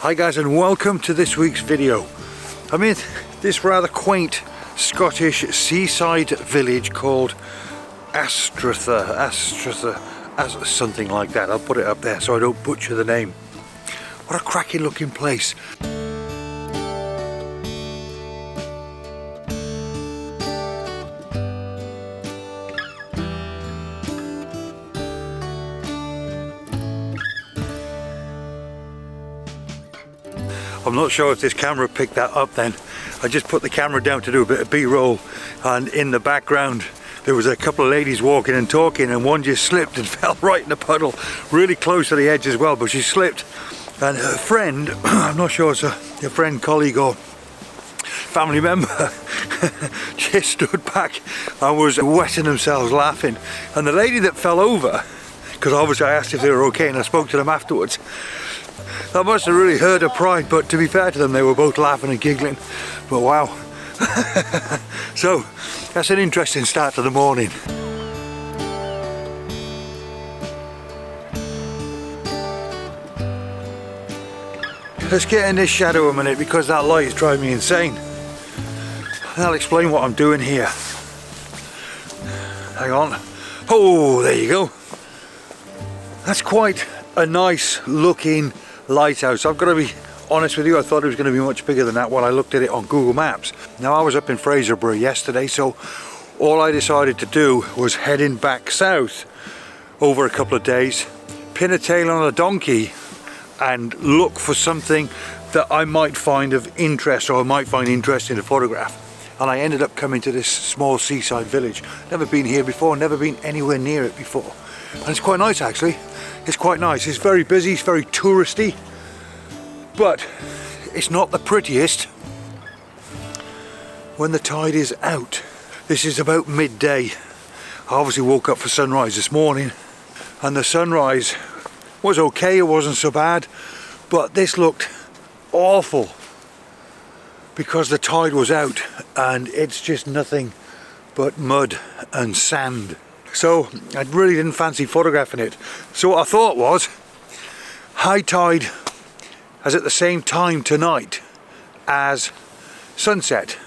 Hi guys, and welcome to this week's video. I'm in this rather quaint Scottish seaside village called Anstruther, something like that. I'll put it up there so I don't butcher the name. What a cracking looking place. I'm not sure if this camera picked that up then. I just put the camera down to do a bit of B-roll, and in the background there was a couple of ladies walking and talking, and one just slipped and fell right in the puddle, really close to the edge as well, but she slipped. And her friend, I'm not sure it's a friend, colleague or family member, just stood back and was wetting themselves laughing. And the lady that fell over, because obviously I asked if they were okay and I spoke to them afterwards, that must have really hurt her pride, but to be fair to them, they were both laughing and giggling. But wow. So, that's an interesting start to the morning. Let's get in this shadow a minute because that light is driving me insane. I'll explain what I'm doing here. Hang on. Oh, there you go. That's quite a nice looking lighthouse. I've got to be honest with you, I thought it was going to be much bigger than that when I looked at it on Google Maps. Now, I was up in Fraserburgh yesterday, so all I decided to do was heading back south over a couple of days, pin a tail on a donkey and look for something that I might find of interest, or I might find interesting to photograph. And I ended up coming to this small seaside village. Never been here before, never been anywhere near it before. And it's quite nice actually. It's quite nice. It's very busy, it's very touristy, but it's not the prettiest when the tide is out. This is about midday. I obviously woke up for sunrise this morning, and the sunrise was okay, it wasn't so bad, but this looked awful because the tide was out and it's just nothing but mud and sand. So I really didn't fancy photographing it. So what I thought was, high tide is at the same time tonight as sunset.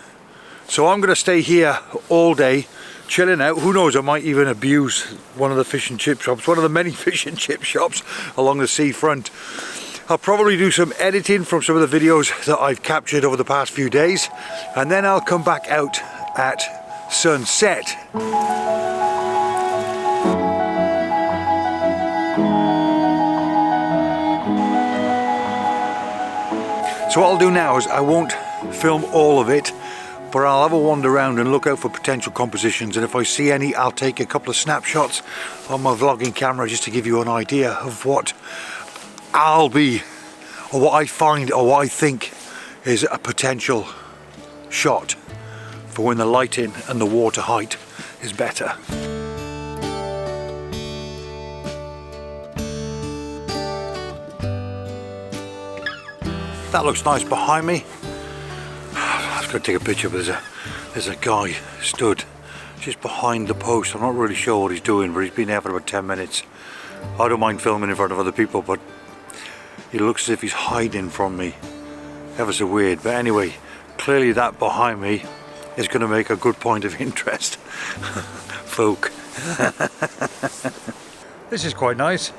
So I'm going to stay here all day, chilling out. Who knows, I might even abuse one of the fish and chip shops, one of the many fish and chip shops along the seafront. I'll probably do some editing from some of the videos that I've captured over the past few days, and then I'll come back out at sunset. So what I'll do now is I won't film all of it, but I'll have a wander around and look out for potential compositions, and if I see any, I'll take a couple of snapshots on my vlogging camera just to give you an idea of what I'll be, or what I find, or what I think is a potential shot for when the lighting and the water height is better. That looks nice behind me. I was going to take a picture, but there's a guy stood just behind the post. I'm not really sure what he's doing, but he's been there for about 10 minutes. I don't mind filming in front of other people, but he looks as if he's hiding from me. Ever so weird. But anyway, clearly that behind me is going to make a good point of interest. Folk. This is quite nice.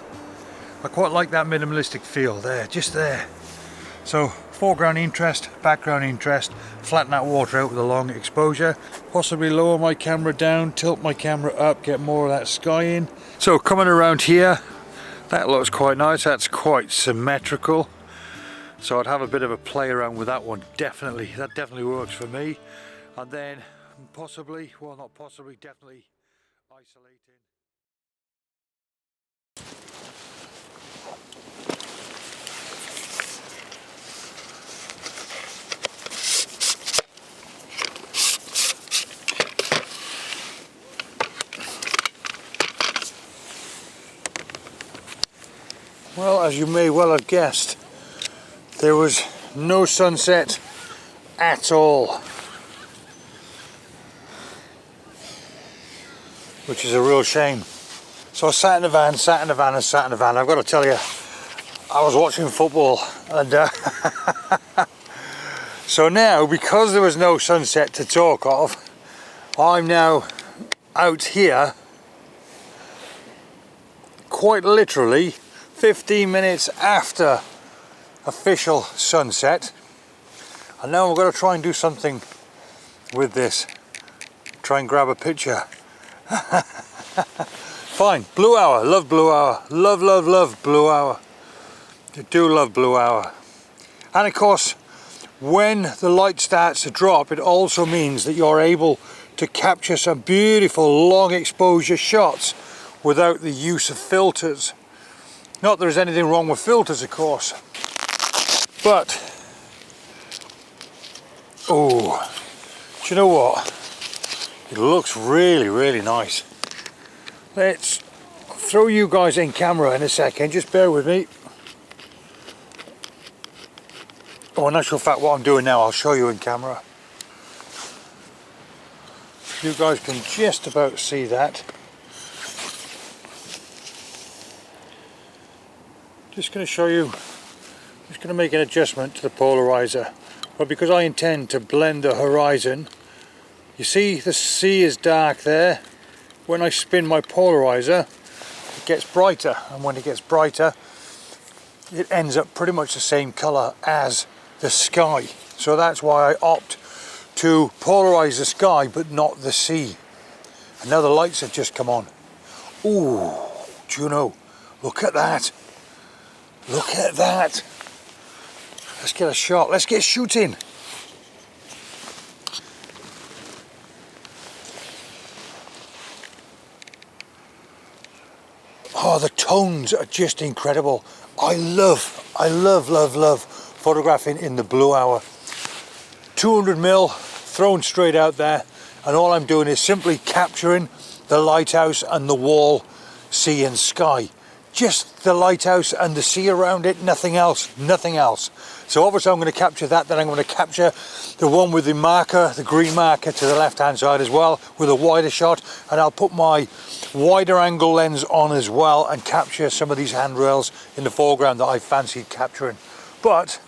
I quite like that minimalistic feel there, just there. So foreground interest, background interest, flatten that water out with a long exposure, possibly lower my camera down, tilt my camera up, get more of that sky in. So coming around here, that looks quite nice, that's quite symmetrical. So I'd have a bit of a play around with that one, definitely, that definitely works for me. And then possibly, well not possibly, definitely isolating. Well, as you may well have guessed, there was no sunset at all, which is a real shame. So I sat in the van. I've got to tell you, I was watching football and so now, because there was no sunset to talk of, I'm now out here quite literally 15 minutes after official sunset, and now I'm going to try and do something with this, try and grab a picture. Fine, blue hour, love blue hour, love blue hour. I do love blue hour. And of course, when the light starts to drop, it also means that you're able to capture some beautiful long exposure shots without the use of filters. Not that there's anything wrong with filters, of course, but oh, do you know what? It looks really nice. Let's throw you guys in camera in a second, just bear with me. Oh, in actual fact, what I'm doing now, I'll show you in camera. You guys can just about see that. Just going to show you, just going to make an adjustment to the polarizer. But because I intend to blend the horizon, you see the sea is dark there. When I spin my polarizer, it gets brighter, and when it gets brighter, it ends up pretty much the same colour as the sky. So that's why I opt to polarize the sky but not the sea. And now the lights have just come on. Ooh, do you know, look at that. Look at that. Let's get a shot, let's get shooting. Oh, the tones are just incredible. I love photographing in the blue hour. 200mm thrown straight out there, and all I'm doing is simply capturing the lighthouse and the wall, sea and sky. Just the lighthouse and the sea around it, nothing else, nothing else. So obviously I'm going to capture that, then I'm going to capture the one with the marker, the green marker to the left hand side as well, with a wider shot, and I'll put my wider angle lens on as well and capture some of these handrails in the foreground that I fancied capturing. But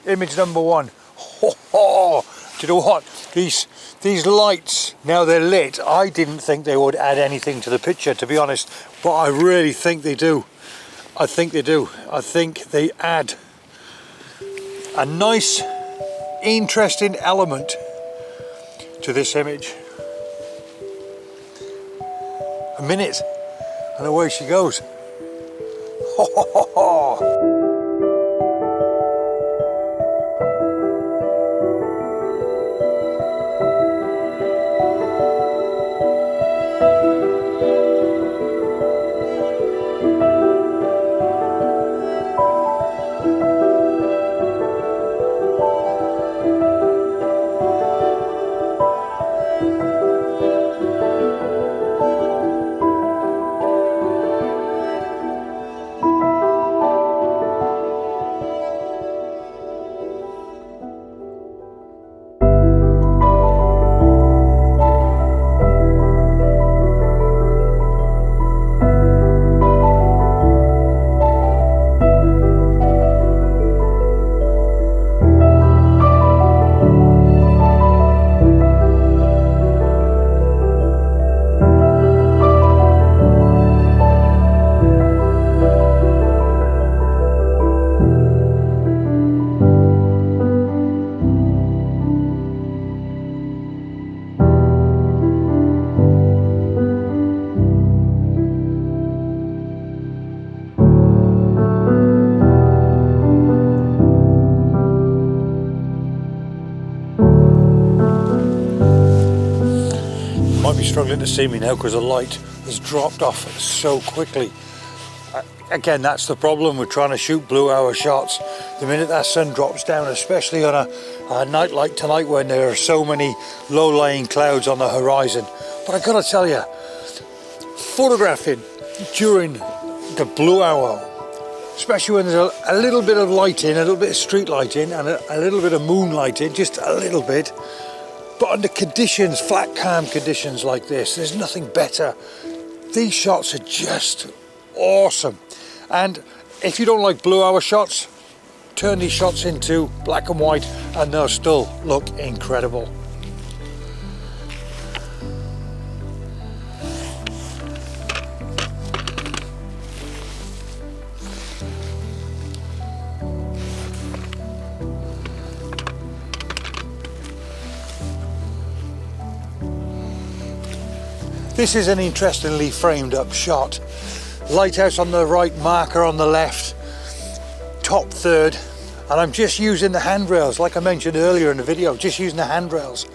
image number one, do you know what, these lights, now they're lit, I didn't think they would add anything to the picture, to be honest, but I really think they do. I think they do. I think they add a nice, interesting element to this image. A minute, and away she goes. Ho, ho, ho, ho. Struggling to see me now because the light has dropped off so quickly. Again, that's the problem with trying to shoot blue hour shots. The minute that sun drops down, especially on a night like tonight when there are so many low-lying clouds on the horizon. But I gotta tell you, photographing during the blue hour, especially when there's a little bit of lighting, a little bit of street lighting and a little bit of moonlighting, just a little bit, but under conditions, flat calm conditions like this, there's nothing better. These shots are just awesome. And if you don't like blue hour shots, turn these shots into black and white and they'll still look incredible. This is an interestingly framed up shot. Lighthouse on the right, marker on the left, top third, and I'm just using the handrails, like I mentioned earlier in the video, just using the handrails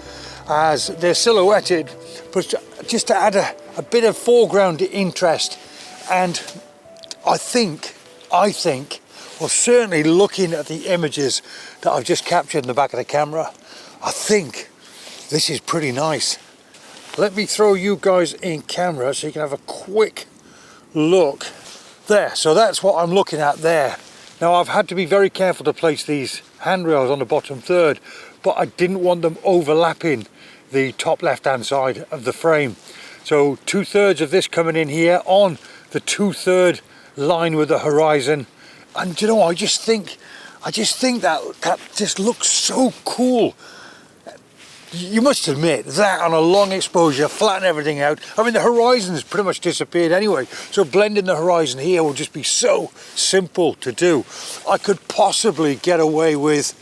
as they're silhouetted, but just to add a bit of foreground interest. And I think, well, certainly looking at the images that I've just captured in the back of the camera, I think this is pretty nice. Let me throw you guys in camera so you can have a quick look there. So that's what I'm looking at there. Now I've had to be very careful to place these handrails on the bottom third, but I didn't want them overlapping the top left hand side of the frame. So 2/3 of this coming in here on the 2/3 line with the horizon. And you know, I just think that just looks so cool. You must admit that on a long exposure, flatten everything out. I mean, the horizon's pretty much disappeared anyway, so blending the horizon here will just be so simple to do. I could possibly get away with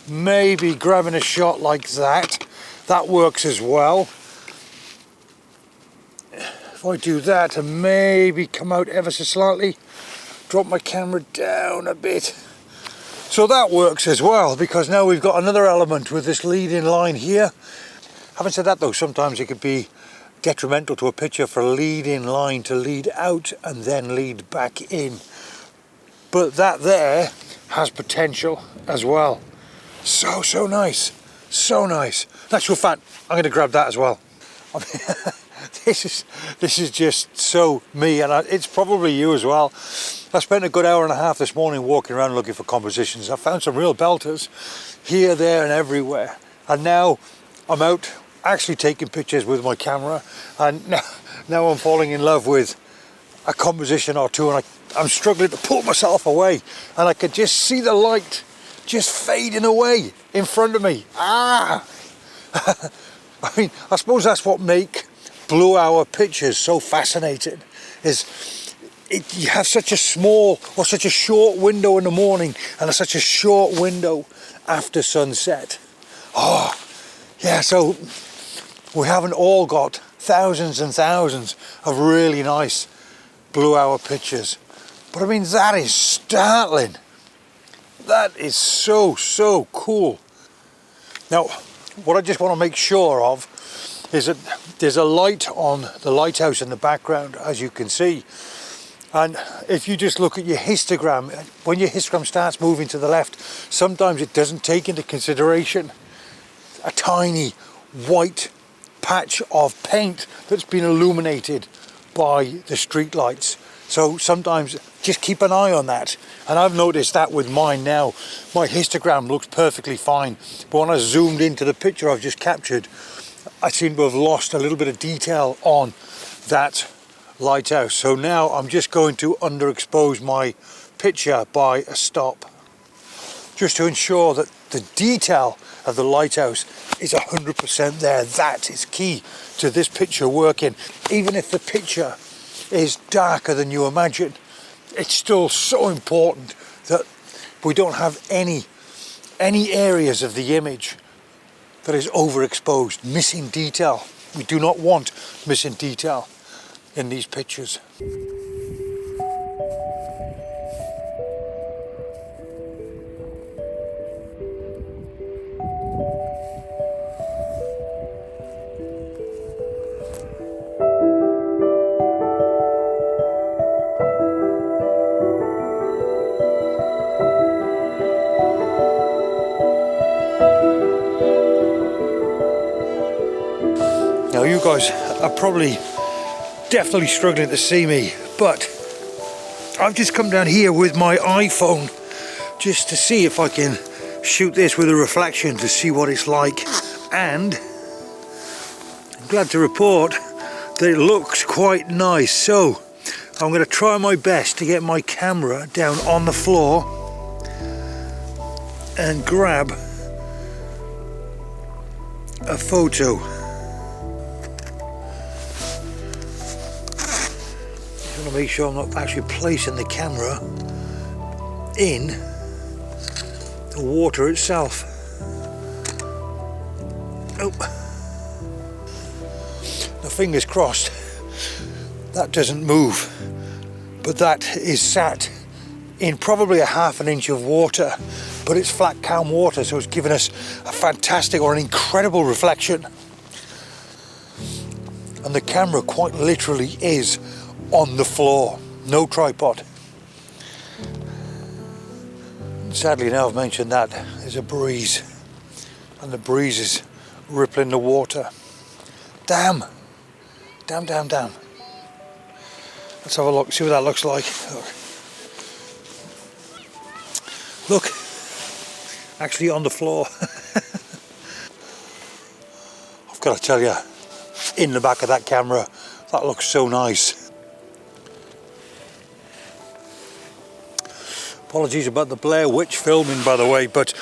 maybe grabbing a shot like that. That works as well. If I do that and maybe come out ever so slightly, drop my camera down a bit. So that works as well, because now we've got another element with this leading line here. Having said that though, sometimes it could be detrimental to a picture for a leading line to lead out and then lead back in. But that there has potential as well. So nice, so nice. In actual fact, I'm going to grab that as well. I mean, this is just so me, and it's probably you as well. I spent a good hour and a half this morning walking around looking for compositions. I found some real belters here, there and everywhere. And now I'm out actually taking pictures with my camera, and now I'm falling in love with a composition or two, and I'm struggling to pull myself away, and I could just see the light just fading away in front of me. I mean, I suppose that's what make blue hour pictures so fascinating, is you have such a small or such a short window in the morning and such a short window after sunset. Oh yeah, so we haven't all got thousands and thousands of really nice blue hour pictures, but I mean, that is startling. That is so cool. Now what I just want to make sure of is that there's a light on the lighthouse in the background, as you can see. And if you just look at your histogram, when your histogram starts moving to the left, sometimes it doesn't take into consideration a tiny white patch of paint that's been illuminated by the street lights. So sometimes just keep an eye on that. And I've noticed that with mine now. My histogram looks perfectly fine, but when I zoomed into the picture I've just captured, I seem to have lost a little bit of detail on that lighthouse. So now I'm just going to underexpose my picture by a stop, just to ensure that the detail of the lighthouse is 100% there. That is key to this picture working. Even if the picture is darker than you imagine, it's still so important that we don't have any areas of the image that is overexposed, missing detail. We do not want missing detail in these pictures. Now you guys are probably definitely struggling to see me, but I've just come down here with my iPhone just to see if I can shoot this with a reflection to see what it's like, and I'm glad to report that it looks quite nice. So I'm going to try my best to get my camera down on the floor and grab a photo. Just want to make sure I'm not actually placing the camera in the water itself. Oh. Now, fingers crossed that doesn't move, but that is sat in probably a half an inch of water, but it's flat calm water, so it's given us a fantastic or an incredible reflection. And the camera quite literally is on the floor, no tripod. And sadly, now I've mentioned that, there's a breeze, and the breeze is rippling the water. Damn. Damn, damn, damn. Let's have a look, see what that looks like. Look, actually on the floor. I've got to tell you, in the back of that camera, that looks so nice. Apologies about the Blair Witch filming, by the way, but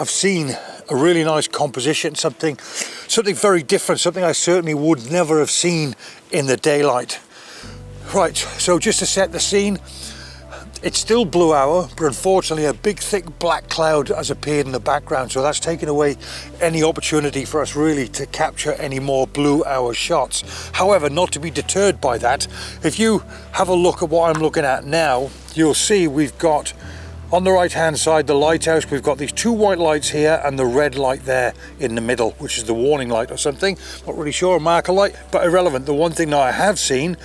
I've seen a really nice composition, something very different, something I certainly would never have seen in the daylight. Right, so just to set the scene, it's still blue hour, but unfortunately a big thick black cloud has appeared in the background, so that's taken away any opportunity for us really to capture any more blue hour shots. However, not to be deterred by that, if you have a look at what I'm looking at now, you'll see we've got on the right hand side the lighthouse. We've got these two white lights here and the red light there in the middle, which is the warning light or something, not really sure, a marker light, but irrelevant. The one thing that I have seen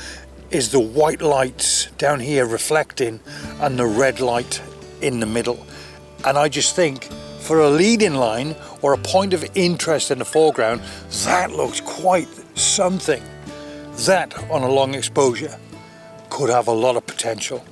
is the white lights down here reflecting and the red light in the middle. And I just think for a leading line or a point of interest in the foreground, that looks quite something. That on a long exposure could have a lot of potential.